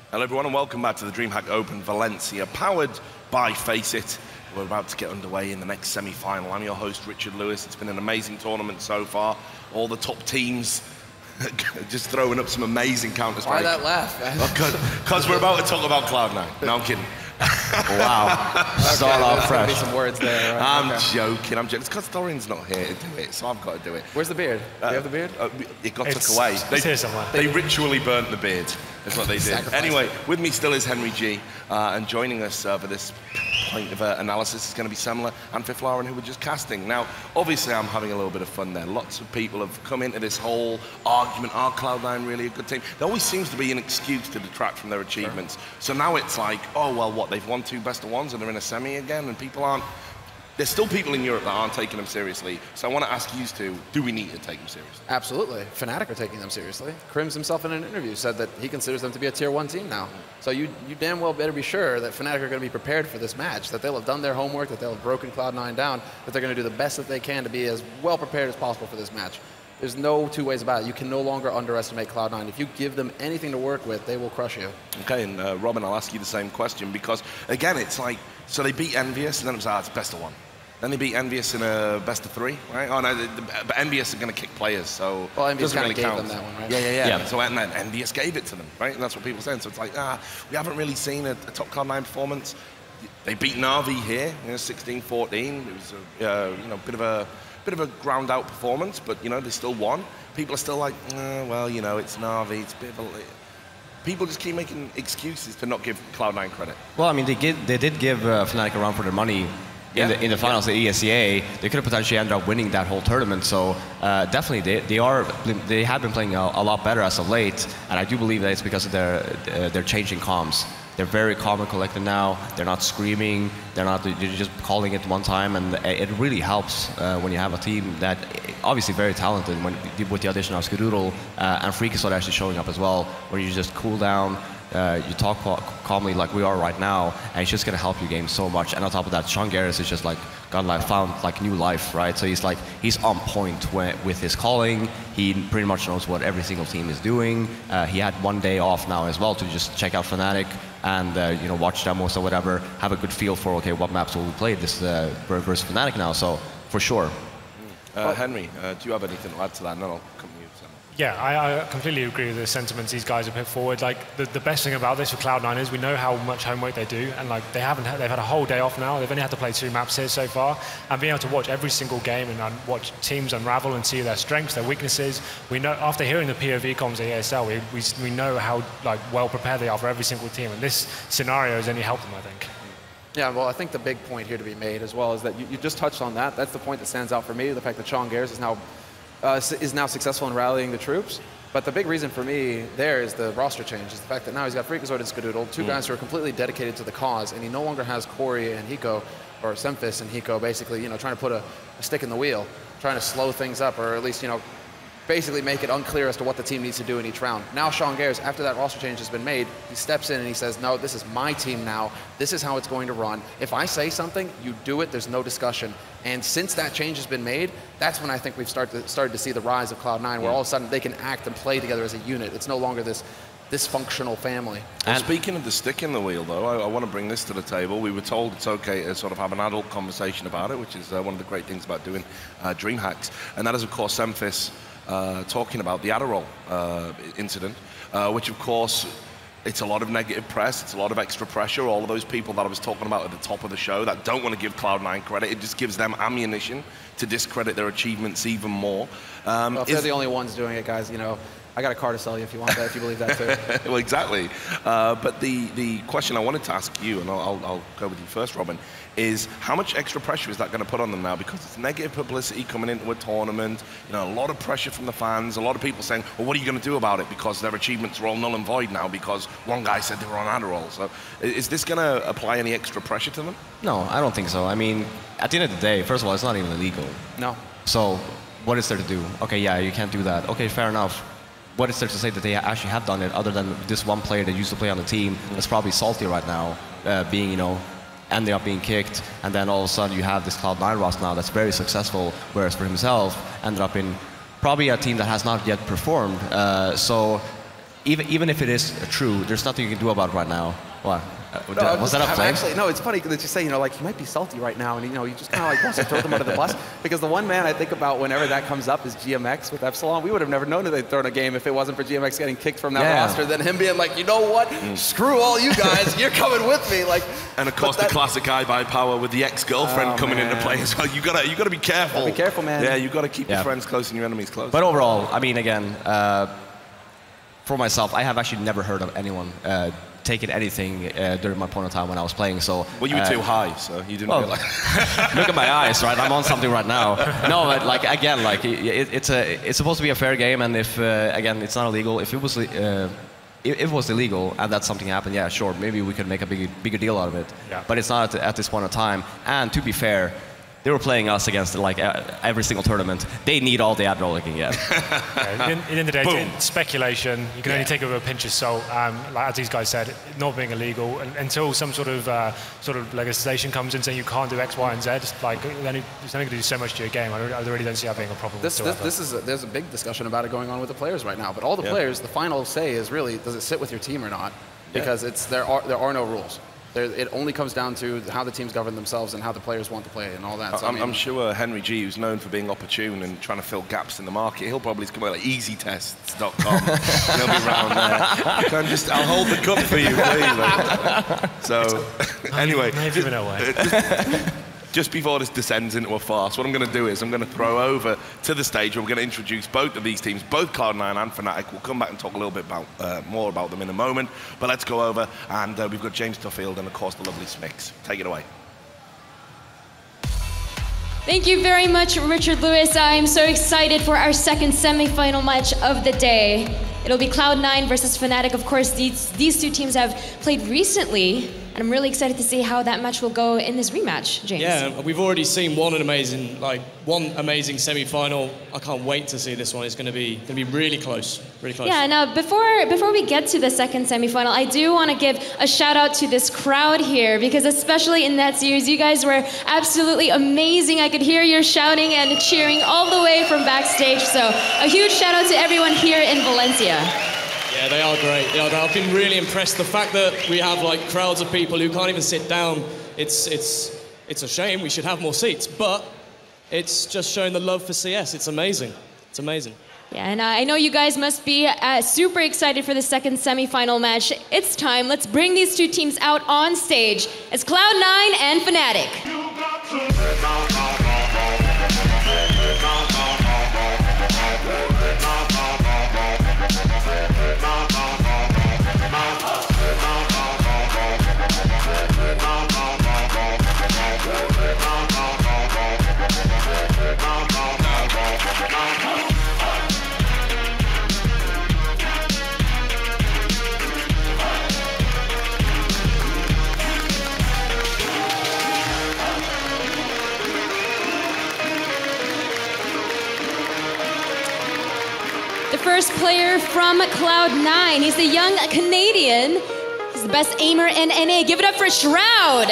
Hello everyone and welcome back to the DreamHack Open Valencia, powered by FACEIT. We're about to get underway in the next semi-final. I'm your host, Richard Lewis. It's been an amazing tournament so far. All the top teams just throwing up some amazing Counter-Strike. Why that laugh, guys? Because we're about to talk about Cloud9. No, I'm kidding. Wow. Start off fresh. Some words there. Right? I'm joking. It's because Dorian's not here to do it, so I've got to do it. Where's the beard? Do you have the beard? It got took away. It's here somewhere. They ritually burnt the beard. That's what they did. Sacrifice. Anyway, with me still is Henry G, and joining us for this point of analysis is going to be Semler and Fiflaren, who were just casting. Now, obviously, I'm having a little bit of fun there. Lots of people have come into this whole argument, are Cloud9 really a good team? There always seems to be an excuse to detract from their achievements. Sure. So now it's like, oh, well, what, they've won 2 best of ones and they're in a semi again, and people aren't... There's still people in Europe that aren't taking them seriously. So I want to ask you two, do we need to take them seriously? Absolutely. Fnatic are taking them seriously. Crims himself in an interview said that he considers them to be a tier 1 team now. So you damn well better be sure that Fnatic are going to be prepared for this match, that they'll have done their homework, that they'll have broken Cloud9 down, that they're going to do the best that they can to be as well prepared as possible for this match. There's no two ways about it. You can no longer underestimate Cloud9. If you give them anything to work with, they will crush you. Okay, and Robin, I'll ask you the same question, because again, it's like, so they beat Envious, and then it was, it's best of 1. Then they beat Envious in a best of 3, right? Oh no, but Envious are going to kick players, so well, Envious doesn't really gave count. them that one, right? Yeah. So and then Envious gave it to them, right? And that's what people are saying. So it's like, we haven't really seen a top Cloud9 performance. They beat Na'Vi here, 16-14. It was a bit of a ground out performance, but they still won. People are still like, well, it's Na'Vi. It's a bit of a... People just keep making excuses to not give Cloud9 credit. Well, I mean, they did give Fnatic a run for their money. In the finals of the EIZA, they could have potentially ended up winning that whole tournament. So definitely, they have been playing a lot better as of late, and I do believe that it's because of their changing comms. They're very calm and collected now. They're not screaming. They're just calling it one time, and it really helps when you have a team that obviously very talented. With the addition of Skadoodle and Freaky started actually showing up as well, where you just cool down. You talk calmly like we are right now, and it's just going to help your game so much. And on top of that, Sean Garris is just found new life, right? So he's on point with his calling. He pretty much knows what every single team is doing. He had 1 day off now as well to just check out Fnatic and watch demos or whatever, have a good feel for what maps will we play this versus Fnatic now. So for sure. Henry, do you have anything to add to that? And then I'll come to you. Yeah, I completely agree with the sentiments these guys have put forward. Like the best thing about this for Cloud9 is we know how much homework they do, and they've had a whole day off now. They've only had to play 2 maps here so far, and being able to watch every single game and watch teams unravel and see their strengths, their weaknesses. We know after hearing the POV comms at ESL, we know how well prepared they are for every single team, and this scenario has only helped them, I think. Yeah, well, I think the big point here to be made as well is that you just touched on that. That's the point that stands out for me, the fact that Sean Garris is now successful in rallying the troops. But the big reason for me there is the roster change, is the fact that now he's got Freakazoid and Skadoodle, 2 guys who are completely dedicated to the cause, and he no longer has Corey and Hiko, or Semphis and Hiko, basically, trying to put a stick in the wheel, trying to slow things up, or at least, basically make it unclear as to what the team needs to do in each round. Now Sean Garris, after that roster change has been made, he steps in and he says, no, this is my team now. This is how it's going to run. If I say something, you do it, there's no discussion. And since that change has been made, that's when I think we've started to see the rise of Cloud9, where all of a sudden they can act and play together as a unit. It's no longer this dysfunctional family. And speaking of the stick in the wheel, though, I want to bring this to the table. We were told it's okay to sort of have an adult conversation about it, which is one of the great things about doing DreamHacks. And that is, of course, Semphis talking about the Adderall incident, which, of course, it's a lot of negative press, it's a lot of extra pressure. All of those people that I was talking about at the top of the show that don't want to give Cloud9 credit, it just gives them ammunition to discredit their achievements even more. Well, if they're the only ones doing it, guys, I got a car to sell you if you want that, if you believe that too. Well, exactly. But the question I wanted to ask you, and I'll go with you first, Robin, is how much extra pressure is that going to put on them now? Because it's negative publicity coming into a tournament, a lot of pressure from the fans, a lot of people saying, well, what are you going to do about it? Because their achievements are all null and void now because one guy said they were on Adderall. So is this going to apply any extra pressure to them? No, I don't think so. I mean, at the end of the day, first of all, it's not even illegal. No. So what is there to do? Okay, yeah, you can't do that. Okay, fair enough. What is there to say that they actually have done it, other than this one player that used to play on the team that's probably salty right now, ending up being kicked, and then all of a sudden you have this Cloud9 roster now that's very successful, whereas for himself ended up in probably a team that has not yet performed. So even if it is true, there's nothing you can do about it right now. What? No, was that a flame? Actually, no, it's funny that you say, you know, like, he might be salty right now, and, you know, you just kind of like wants to throw them under the bus. Because the one man I think about whenever that comes up is GMX with Epsilon. We would have never known that they'd thrown a game if it wasn't for GMX getting kicked from that roster, then him being like, you know what, screw all you guys, you're coming with me. Like, and of course, the classic I buy power with the ex-girlfriend coming into play as well. You gotta be careful. Be careful, man. Yeah, you gotta keep your friends close and your enemies close. But overall, I mean, again, for myself, I have actually never heard of anyone taking anything during my point of time when I was playing. So well, you were too high, so you didn't realize. Look at my eyes, right? I'm on something right now. No, but like again, like it's supposed to be a fair game, and if again, it's not illegal. If it was illegal and that something happened, yeah, sure, maybe we could make a bigger deal out of it. Yeah. But it's not at this point in time. And to be fair, they were playing us against like every single tournament. They need all the Admiral they can get. Yeah, in the end of the day, it's speculation. You can only take it with a pinch of salt. Like as these guys said, not being illegal until some sort of legislation comes in saying you can't do X, Y, and Z. It's like it's only going to do so much to your game. I really don't see that being a problem. There's a big discussion about it going on with the players right now. But all the players, the final say is really, does it sit with your team or not? Because there are no rules. It only comes down to how the teams govern themselves and how the players want to play and all that. So, I'm sure Henry G, who's known for being opportune and trying to fill gaps in the market, he'll probably come out like easytests.com. He'll be around there. I'll hold the cup for you, please. So, anyway. Just before this descends into a farce, what I'm going to do is I'm going to throw over to the stage where we're going to introduce both of these teams, both Cloud9 and Fnatic. We'll come back and talk a little bit more about them in a moment. But let's go over, and we've got James Duffield and, of course, the lovely Smix. Take it away. Thank you very much, Richard Lewis. I'm so excited for our second semi-final match of the day. It'll be Cloud9 versus Fnatic. Of course, these two teams have played recently, and I'm really excited to see how that match will go in this rematch, James. Yeah, we've already seen one amazing semi-final. I can't wait to see this one. It's going to be really close, really close. Yeah. Now, before we get to the second semi-final, I do want to give a shout out to this crowd here, because especially in that series, you guys were absolutely amazing. I could hear your shouting and cheering all the way from backstage. So a huge shout out to everyone here in Valencia. Yeah, they are great. I've been really impressed. The fact that we have like crowds of people who can't even sit down, it's a shame. We should have more seats, but it's just showing the love for CS. It's amazing. It's amazing. Yeah, and I know you guys must be super excited for the second semi-final match. It's time. Let's bring these two teams out on stage. It's Cloud9 and Fnatic. First player from Cloud9. He's the young Canadian. He's the best aimer in NA. Give it up for Shroud.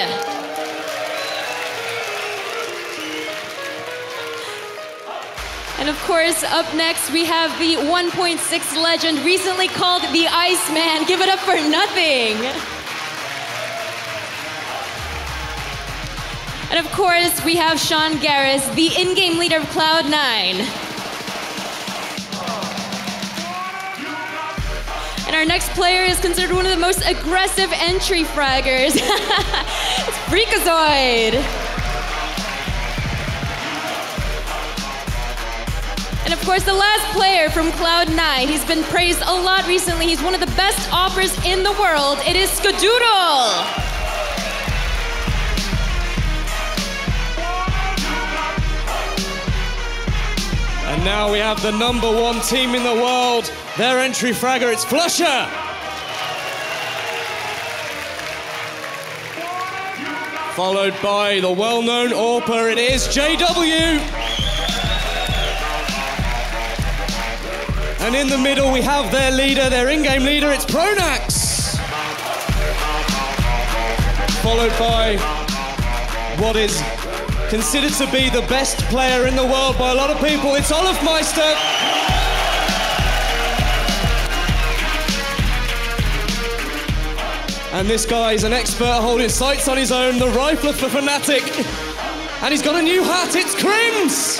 And of course, up next, we have the 1.6 legend, recently called the Iceman. Give it up for Nothing. And of course, we have Sean Garris, the in-game leader of Cloud9. And our next player is considered one of the most aggressive entry fraggers. It's Freakazoid. And of course, the last player from Cloud9, he's been praised a lot recently. He's one of the best operas in the world. It is Skadoodle. And now we have the #1 team in the world. Their entry fragger, it's Flusher. Followed by the well-known AWPer, it is JW. And in the middle, we have their leader, their in-game leader, it's Pronax. Followed by what is considered to be the best player in the world by a lot of people, it's Olofmeister. And this guy is an expert holding sights on his own, the rifler for Fnatic. And he's got a new hat, it's Crims!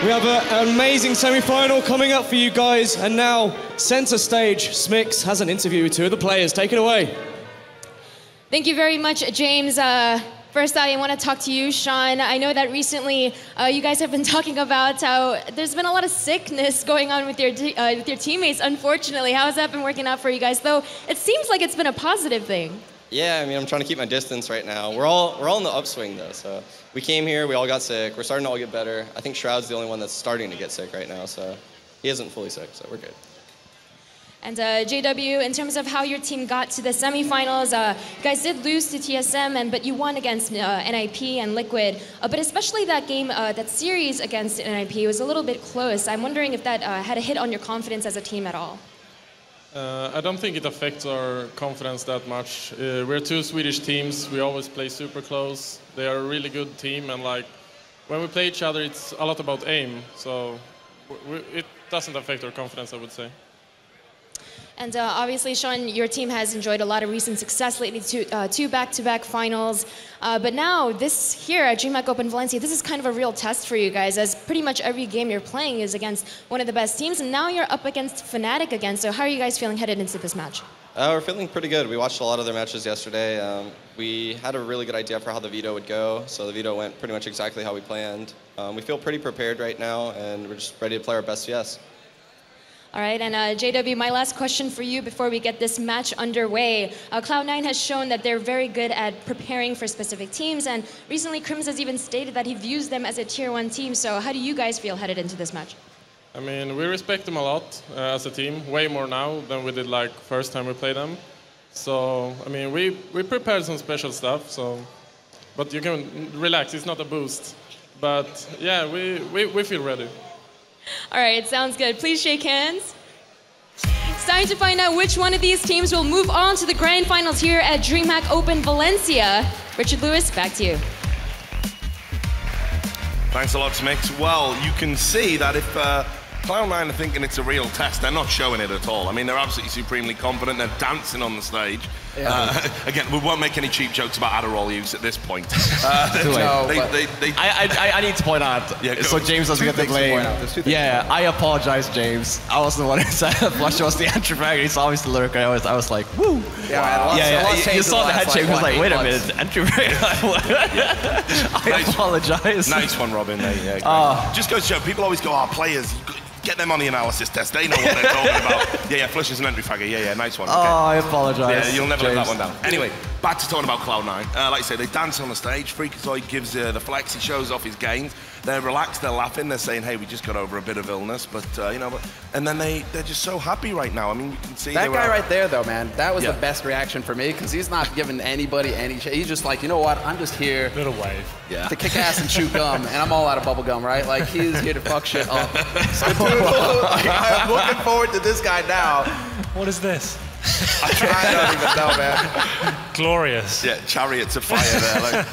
We have an amazing semi-final coming up for you guys, and now, center stage, Smix has an interview with two of the players. Take it away. Thank you very much, James. First, I want to talk to you, Sean. I know that recently you guys have been talking about how there's been a lot of sickness going on with your teammates, unfortunately. How has that been working out for you guys? Though it seems like it's been a positive thing. Yeah, I mean, I'm trying to keep my distance right now. We're all in the upswing, though, so we came here, we all got sick. We're starting to all get better. I think Shroud's the only one that's starting to get sick right now, so he isn't fully sick, so we're good. And JW, in terms of how your team got to the semifinals, you guys did lose to TSM, but you won against NIP and Liquid. But especially that game, that series against NIP was a little bit close. I'm wondering if that had a hit on your confidence as a team at all. I don't think it affects our confidence that much. We're two Swedish teams. We always play super close. They are a really good team, and like when we play each other, it's a lot about aim. So it doesn't affect our confidence, I would say. And obviously, Sean, your team has enjoyed a lot of recent success lately, two back-to-back finals. But now, this here at DreamHack Open Valencia, this is kind of a real test for you guys, as pretty much every game you're playing is against one of the best teams, and now you're up against Fnatic again. So how are you guys feeling headed into this match? We're feeling pretty good. We watched a lot of their matches yesterday. We had a really good idea for how the veto would go, so the veto went pretty much exactly how we planned. We feel pretty prepared right now, and we're just ready to play our best CS. All right, and JW, my last question for you before we get this match underway. Cloud9 has shown that they're very good at preparing for specific teams, and recently Crims has even stated that he views them as a tier 1 team. So how do you guys feel headed into this match? I mean, we respect them a lot as a team, way more now than we did like first time we played them. So, I mean, we prepared some special stuff, so, but you can relax, it's not a boost. But yeah, we feel ready. All right, sounds good. Please shake hands. It's time to find out which one of these teams will move on to the grand finals here at DreamHack Open Valencia. Richard Lewis, back to you. Thanks a lot, Smix. Well, you can see that if Cloud9 are thinking it's a real test, they're not showing it at all. I mean, they're absolutely supremely confident. They're dancing on the stage. Yeah. Again, we won't make any cheap jokes about Adderall use at this point. I need to point out, so James doesn't get the blame. Yeah, I apologize, James. I was the one who said Flush was the entry-frag. He saw me the lurk, and I was like, woo. Yeah, you saw the head shake. I was like, wait a minute, entry-frag. I apologize. Nice one, Robin. Just goes to show, people always go, players, get them on the analysis test. They know what they're talking about. Yeah, Flush is an entry fragger. Yeah, nice one. Okay. I apologize. Yeah, you'll never let that one down. Anyway, back to talking about Cloud9. Like I say, they dance on the stage. Freakazoid gives the flex. He shows off his gains. They're relaxed. They're laughing. They're saying, "Hey, we just got over a bit of illness," but you know. And then they're just so happy right now. I mean, you can see that guy right there, though, man. That was the best reaction for me because he's not giving anybody any. He's just like, you know what? I'm just here. Little wave. Yeah. To kick ass and chew gum, and I'm all out of bubble gum, right? Like he's here to fuck shit up. So, dude, I'm looking forward to this guy now. What is this? I don't even know, man. Glorious. Yeah, chariots of fire there. Like.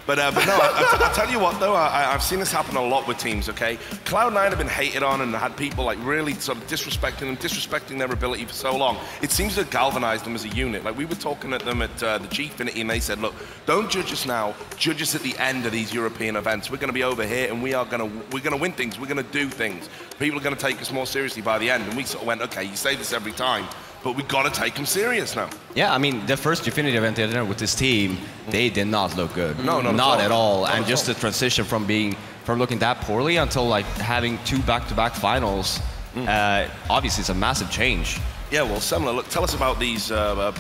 But no, I'll tell you what, though, I've seen this happen a lot with teams, okay? Cloud9 have been hated on and had people like really sort of disrespecting their ability for so long. It seems to have galvanized them as a unit. Like we were talking at them at the Gfinity and they said, look, don't judge us now, judge us at the end of these European events. We're going to be over here and we're going to win things, we're going to do things. People are going to take us more seriously by the end. And we sort of went, okay, you say this every time, but we've got to take them serious now. Yeah, I mean, the first Gfinity event they did with this team, they did not look good. No, not at all. And just the transition from looking that poorly until like having 2 back-to-back finals, obviously it's a massive change. Yeah, well, Semler, look, tell us about these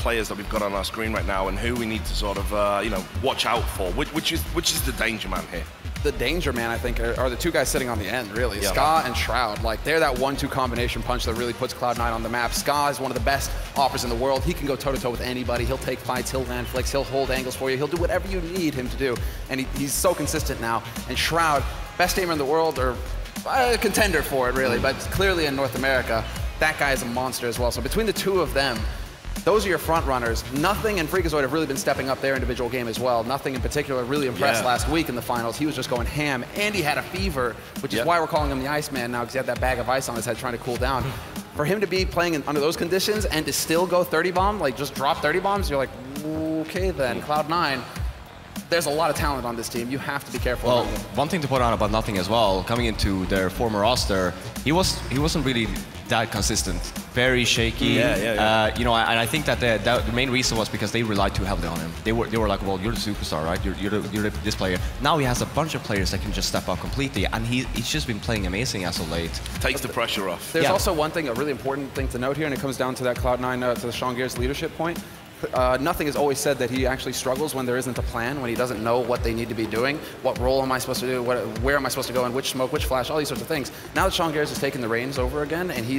players that we've got on our screen right now and who we need to sort of, watch out for. Which is the danger man here? The danger man, I think, are the two guys sitting on the end, really. Yeah. Ska and Shroud. Like, they're that 1-2 combination punch that really puts Cloud9 on the map. Ska is one of the best offers in the world. He can go toe-to-toe with anybody. He'll take fights, he'll land flicks, he'll hold angles for you. He'll do whatever you need him to do. And he's so consistent now. And Shroud, best aimer in the world, or a contender for it, really, but clearly in North America, that guy is a monster as well. So between the two of them, those are your front runners. Nothing and Freakazoid have really been stepping up their individual game as well. Nothing in particular really impressed last week in the finals. He was just going ham, and he had a fever, which is why we're calling him the Iceman now, because he had that bag of ice on his head trying to cool down. for him to be playing under those conditions and to still go 30 bomb, like just drop 30 bombs, you're like, okay then, Cloud9. There's a lot of talent on this team. You have to be careful. Well, one thing to put on about Nothing as well, coming into their former roster, he wasn't really that consistent. Very shaky. You know, and I think that the main reason was because they relied too heavily on him. They were like, well, you're the superstar, right? You're this player. Now he has a bunch of players that can just step up completely, and he's just been playing amazing as of late. Takes the pressure off. There's also one thing, a really important thing to note here, and it comes down to that Cloud9, to the Sean Gears leadership point. Nothing has always said that he actually struggles when there isn't a plan, when he doesn't know what they need to be doing, what role am I supposed to do, where am I supposed to go, and which smoke, which flash, all these sorts of things. Now that Sean Gears has taken the reins over again, and he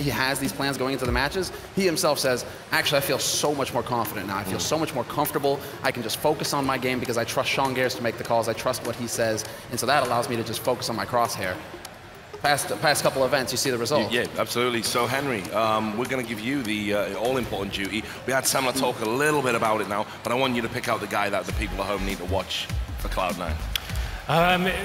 has these plans going into the matches, he himself says, actually, I feel so much more confident now. I feel so much more comfortable. I can just focus on my game because I trust Sean Gears to make the calls. I trust what he says, and so that allows me to just focus on my crosshair. Past couple events, you see the result. Yeah, absolutely. So, Henry, we're going to give you the all-important duty. We had Samla talk a little bit about it now, but I want you to pick out the guy that the people at home need to watch for Cloud9.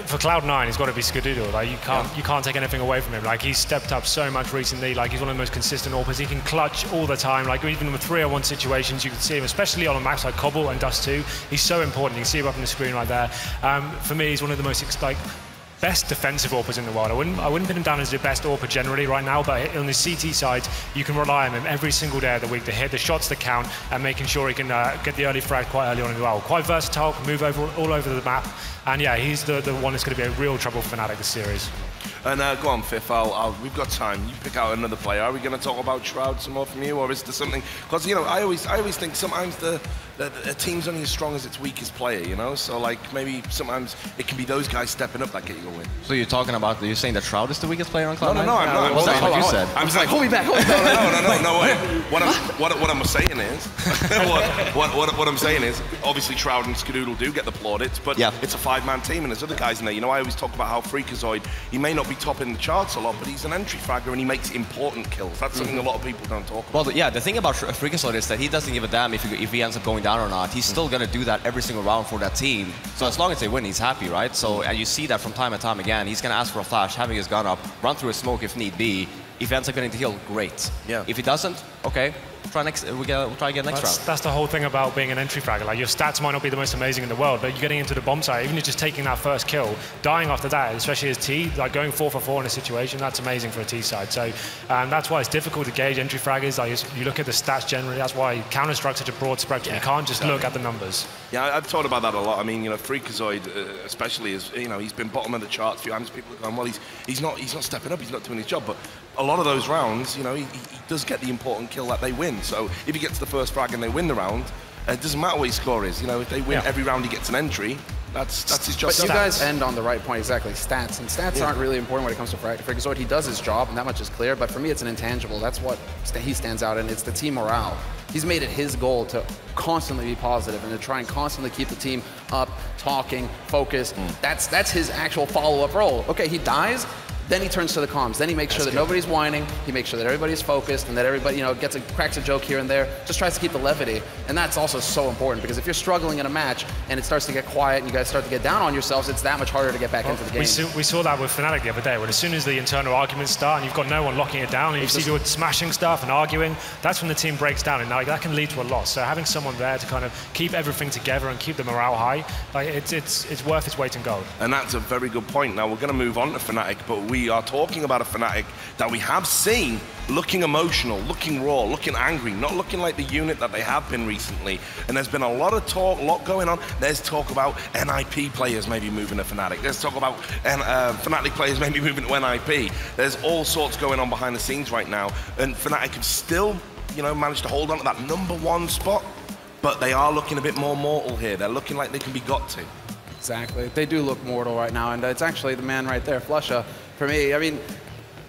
For Cloud9, it's got to be Skadoodle. Like you can't take anything away from him. Like he's stepped up so much recently. Like he's one of the most consistent AWPers. He can clutch all the time. Like even with 3-on-1 situations, you can see him, especially on a maps like Cobble and Dust 2. He's so important. You can see him up on the screen right there. For me, he's one of the most best defensive AWPers in the world. I wouldn't put him down as the best AWPer generally right now, but on the CT side, you can rely on him every single day of the week to hit the shots that count and making sure he can get the early frag quite early on as well. Quite versatile, can move all over the map, and yeah, he's the one that's going to be a real trouble for Fnatic this series. And go on, Fifth, we've got time. You pick out another player. Are we going to talk about Shroud some more from you, or is there something? Because, you know, I always think sometimes a team's only as strong as its weakest player, you know? So, like, maybe sometimes it can be those guys stepping up that get you a win. So you're saying that Shroud is the weakest player on Cloud9? No, I'm not. That's what you said. I'm just like, hold me back. No, wait. What I'm saying is, what I'm saying is, obviously Shroud and Skadoodle do get the plaudits, but it's a 5-man team and there's other guys in there. You know, I always talk about how Freakazoid, he may not be top in the charts a lot, but he's an entry fragger and he makes important kills. That's something a lot of people don't talk about. Well, yeah, the thing about Freakazoid is that he doesn't give a damn if he ends up going down or not. He's still going to do that every single round for that team. So as long as they win, he's happy, right? So, and you see that from time and time again. He's going to ask for a flash, having his gun up, run through a smoke if need be. If he ends up getting the heal, great. Yeah. If he doesn't, okay, we'll try again next round. That's the whole thing about being an entry fragger. Like your stats might not be the most amazing in the world, but you're getting into the bomb site, even just taking that first kill, dying after that, especially as T, like going 4 for 4 in a situation, that's amazing for a T side. So that's why it's difficult to gauge entry fraggers. Like you look at the stats generally. That's why Counter-Strike's such a broad spectrum. You can't just look at the numbers. Yeah, I've thought about that a lot. I mean, you know, Freakazoid, especially, is, you know, he's been bottom of the charts a few times. People are going, well, he's not stepping up. He's not doing his job, but a lot of those rounds, you know, he does get the important kill that they win. So if he gets the first frag and they win the round, it doesn't matter what his score is. You know, if they win every round he gets an entry, that's his job. But you guys end on the right point, exactly. Stats. And stats aren't really important when it comes to Freakazoid. He does his job, and that much is clear. But for me, it's an intangible. That's what he stands out in. It's the team morale. He's made it his goal to constantly be positive and to try and constantly keep the team up, talking, focused. That's his actual follow-up role. Okay, he dies. Then he turns to the comms. Then he makes sure that nobody's whining. He makes sure that everybody's focused and that everybody, you know, cracks a joke here and there. Just tries to keep the levity. And that's also so important because if you're struggling in a match and it starts to get quiet and you guys start to get down on yourselves, it's that much harder to get back into the game. We saw that with Fnatic the other day, when as soon as the internal arguments start and you've got no one locking it down and you see people smashing stuff and arguing, that's when the team breaks down, and that can lead to a loss. So having someone there to kind of keep everything together and keep the morale high, like it's worth its weight in gold. And that's a very good point. Now we're going to move on to Fnatic, but we are talking about a Fnatic that we have seen looking emotional, looking raw, looking angry, not looking like the unit that they have been recently. And there's been a lot of talk, a lot going on. There's talk about NIP players maybe moving to Fnatic. There's talk about Fnatic players maybe moving to NIP. There's all sorts going on behind the scenes right now. And Fnatic have still, you know, managed to hold on to that #1 spot, but they are looking a bit more mortal here. They're looking like they can be got to. Exactly. They do look mortal right now, and it's actually the man right there, Flusha. For me, I mean,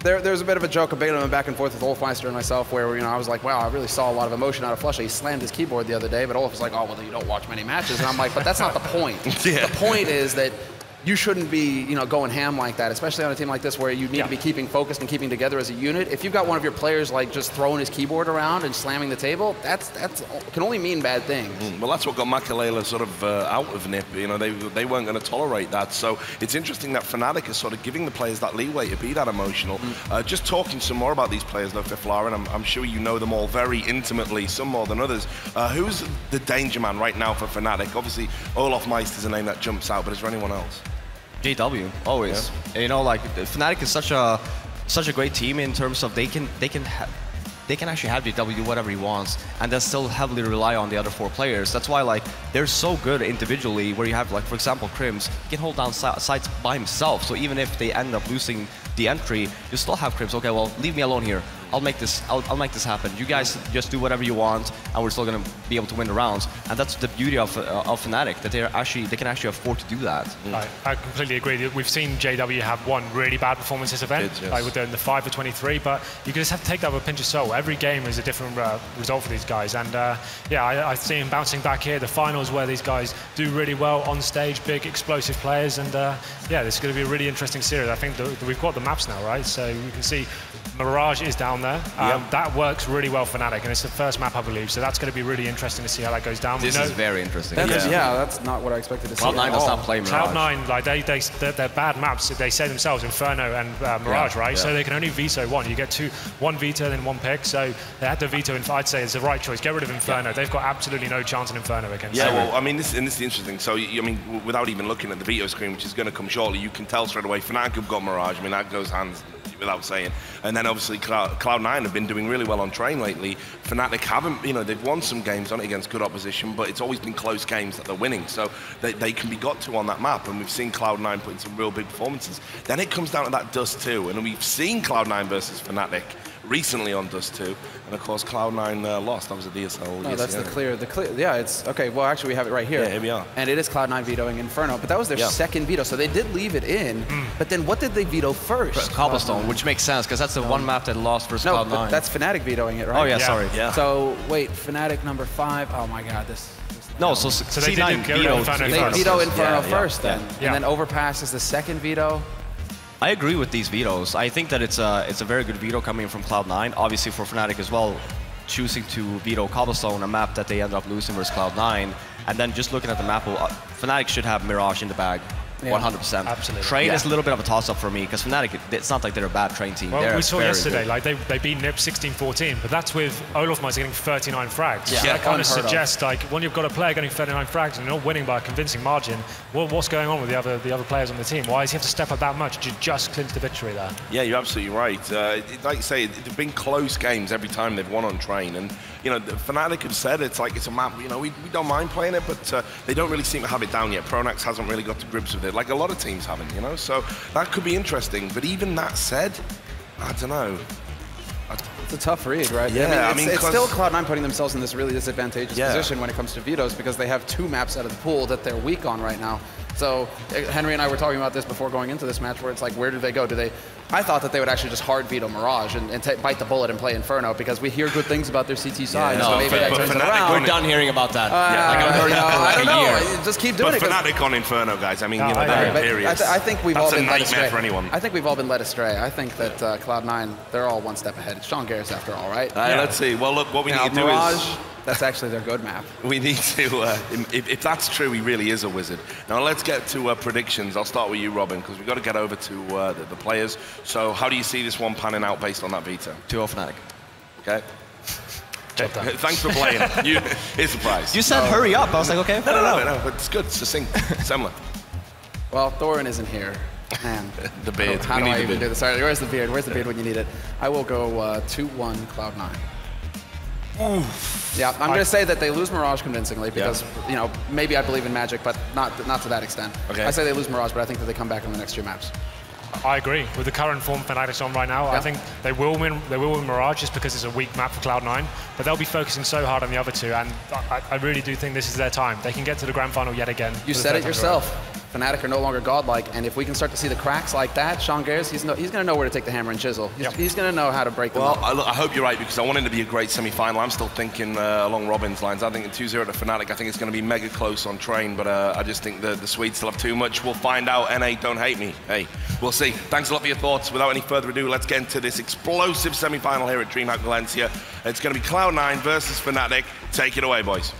there's a bit of a joke, a bit of a back and forth with Olfmeister and myself where, you know, I was like, wow, I really saw a lot of emotion out of Flusha. He slammed his keyboard the other day, but Olaf was like, oh, well, you don't watch many matches. And I'm like, but that's not the point. The point is that you shouldn't be, going ham like that, especially on a team like this where you need to be keeping focused and keeping together as a unit. If you've got one of your players like just throwing his keyboard around and slamming the table, that's can only mean bad things. Well, that's what got Makalele sort of out of NIP. They weren't going to tolerate that. So it's interesting that Fnatic is sort of giving the players that leeway to be that emotional. Just talking some more about these players, though, Fiflar, and I'm sure you know them all very intimately, some more than others. Who's the danger man right now for Fnatic? Obviously, Olaf Meister is a name that jumps out, but is there anyone else? JW, always. Yeah. Fnatic is such a great team in terms of they can actually have JW do whatever he wants, and then still heavily rely on the other 4 players. That's why they're so good individually. Where you have for example, Crims, he can hold down sites by himself. So even if they end up losing the entry, you still have Crims. Okay, well, leave me alone here. I'll make this happen. You guys just do whatever you want, and we're still going to be able to win the rounds. And that's the beauty of Fnatic, that they can actually afford to do that. I completely agree. We've seen JW have one really bad performance this event, with the 5 for 23. But you just have to take that with a pinch of salt. Every game is a different result for these guys. And I see him bouncing back here. The finals where these guys do really well on stage, big explosive players. And this is going to be a really interesting series. I think we've got the maps now, right? So you can see Mirage is down there. That works really well for Fnatic, and it's the first map, I believe, so that's going to be really interesting to see how that goes down. This is very interesting. That's not what I expected to see. Cloud9 does not play Mirage. Cloud9, they're bad maps. They say themselves, Inferno and Mirage, right? Yeah. So they can only veto one. You get one veto, then 1 pick, so they had to veto, I'd say it's the right choice. Get rid of Inferno. They've got absolutely no chance in Inferno against well, I mean, this is interesting. So, without even looking at the veto screen, which is going to come shortly, you can tell straight away Fnatic have got Mirage. I mean, that goes hands without saying. And then obviously Cloud9 have been doing really well on train lately. Fnatic haven't, they've won some games on it against good opposition, but it's always been close games that they're winning. So they can be got to on that map, and we've seen Cloud9 put in some real big performances. Then it comes down to that Dust 2, and we've seen Cloud9 versus Fnatic recently on Dust 2, and of course Cloud9 lost. That was a DSL. No, that's the clear. Yeah, it's okay. Well, actually, we have it right here. Yeah, here we are. And it is Cloud9 vetoing Inferno, but that was their second veto, so they did leave it in. But then, what did they veto first? Cobblestone, which makes sense because that's the one map that lost versus Cloud9. No, that's Fnatic vetoing it, right? Oh yeah, sorry. Yeah. So wait, Fnatic number 5. Oh my God, this. No, so they C9 veto Inferno first, then, and then Overpass is the second veto. I agree with these vetoes. I think that it's a very good veto coming from Cloud9. Obviously for Fnatic as well, choosing to veto Cobblestone, a map that they ended up losing versus Cloud9, and then just looking at the map, Fnatic should have Mirage in the bag. 100%. Absolutely. Train is a little bit of a toss-up for me because Fnatic, it's not like they're a bad train team. Well, we saw yesterday, good. they beat NIP 16-14, but that's with Olaf Meister getting 39 frags. Yeah. So that kind of suggests, when you've got a player getting 39 frags and you're not winning by a convincing margin, what's going on with the other players on the team? Why does he have to step up that much to just clinch the victory there? Yeah, you're absolutely right. Like you say, it's been close games every time they've won on train, and Fnatic have said it's a map. We don't mind playing it, but they don't really seem to have it down yet. Pronax hasn't really got to grips with it, like a lot of teams haven't, so that could be interesting. But even that said, I don't know. It's a tough read, right? Yeah, it's still Cloud9 putting themselves in this really disadvantageous position when it comes to vetoes because they have 2 maps out of the pool that they're weak on right now. So Henry and I were talking about this before going into this match, where it's like, where do they go? I thought that they would actually just hard veto Mirage and bite the bullet and play Inferno because we hear good things about their CT side. So maybe that turns it around. We're done hearing about that. I don't know. Just keep doing it. But Fnatic on Inferno, guys. I mean, they're imperious. I think we've all been led astray. That's a nightmare for anyone. I think we've all been led astray. I think that Cloud9, they're all one step ahead. It's Sean Garris after all, right? Let's see. Well, look, what we need to do is... That's actually their good map. We need to, if that's true, he really is a wizard. Now let's get to predictions. I'll start with you, Robin, because we've got to get over to the players. So how do you see this one panning out based on that veto? 2-0 Fnatic. Okay. Thanks for playing. Here's the prize. You said hurry up. I was like, okay. No, but it's good. Succinct. Semler. Well, Thorin isn't here. Man. The beard. How do I even do this? Sorry, where's the beard? Where's the beard when you need it? I will go 2-1 Cloud9. Yeah, I'm going to say that they lose Mirage convincingly because, maybe I believe in Magic, but not to that extent. Okay. I say they lose Mirage, but I think that they come back in the next 2 maps. I agree. With the current form Fnatic's on right now, I think they will win Mirage just because it's a weak map for Cloud9, but they'll be focusing so hard on the other 2, and I really do think this is their time. They can get to the grand final yet again. You said it yourself. Fnatic are no longer godlike, and if we can start to see the cracks like that, Sean Gares, he's going to know where to take the hammer and chisel. He's going to know how to break them up. Well, I hope you're right, because I want it to be a great semi-final. I'm still thinking along Robin's lines. I think in 2-0 to Fnatic, I think it's going to be mega close on train, but I just think the Swedes still have too much. We'll find out. NA, don't hate me. Hey, we'll see. Thanks a lot for your thoughts. Without any further ado, let's get into this explosive semi-final here at DreamHack Valencia. It's going to be Cloud9 versus Fnatic. Take it away, boys.